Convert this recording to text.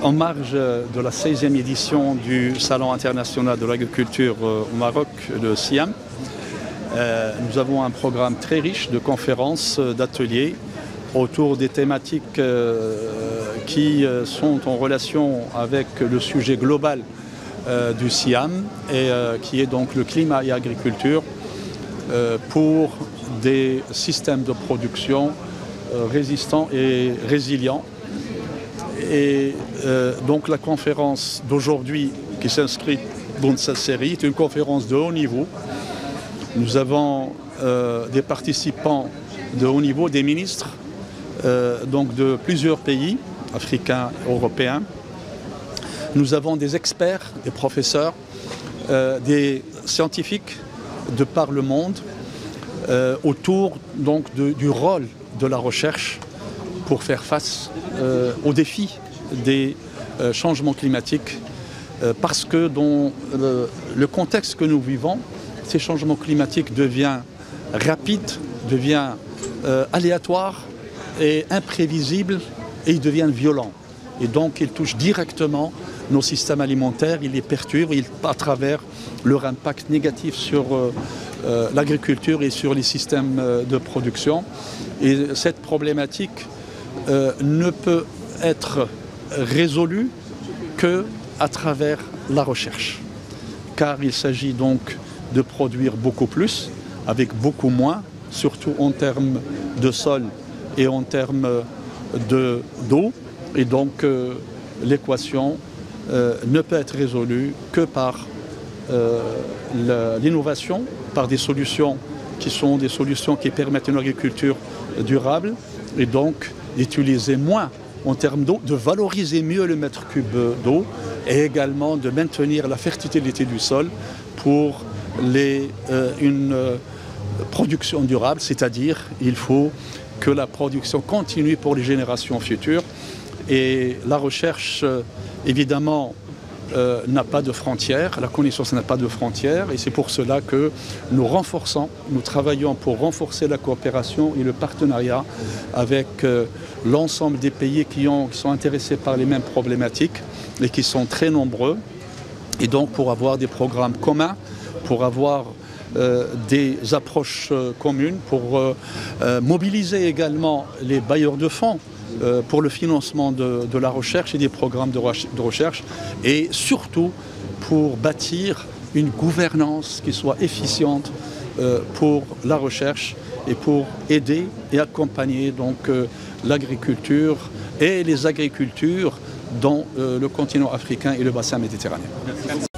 En marge de la 16e édition du Salon international de l'agriculture au Maroc, le SIAM, nous avons un programme très riche de conférences, d'ateliers autour des thématiques qui sont en relation avec le sujet global du SIAM et qui est donc le climat et agriculture pour des systèmes de production résistants et résilients. Et donc la conférence d'aujourd'hui qui s'inscrit dans cette série est une conférence de haut niveau. Nous avons des participants de haut niveau, des ministres donc de plusieurs pays africains, européens. Nous avons des experts, des professeurs, des scientifiques de par le monde autour donc du rôle de la recherche pour faire face aux défis des changements climatiques parce que dans le contexte que nous vivons, ces changements climatiques deviennent rapides, deviennent aléatoires et imprévisibles et ils deviennent violents. Et donc ils touchent directement nos systèmes alimentaires, ils les perturbent à travers leur impact négatif sur l'agriculture et sur les systèmes de production. Et cette problématique ne peut être résolue qu'à travers la recherche. Car il s'agit donc de produire beaucoup plus, avec beaucoup moins, surtout en termes de sol et en termes d'eau. Et donc l'équation ne peut être résolue que par l'innovation, par des solutions qui sont des solutions qui permettent une agriculture durable et donc d'utiliser moins en termes d'eau, de valoriser mieux le mètre cube d'eau et également de maintenir la fertilité du sol pour une production durable, c'est-à-dire il faut que la production continue pour les générations futures. Et la recherche, évidemment, n'a pas de frontières, la connaissance n'a pas de frontières et c'est pour cela que nous travaillons pour renforcer la coopération et le partenariat avec l'ensemble des pays qui sont intéressés par les mêmes problématiques et qui sont très nombreux. Et donc pour avoir des programmes communs, pour avoir des approches communes, pour mobiliser également les bailleurs de fonds pour le financement de la recherche et des programmes de recherche et surtout pour bâtir une gouvernance qui soit efficiente pour la recherche et pour aider et accompagner donc l'agriculture et les agricultures dans le continent africain et le bassin méditerranéen. Merci.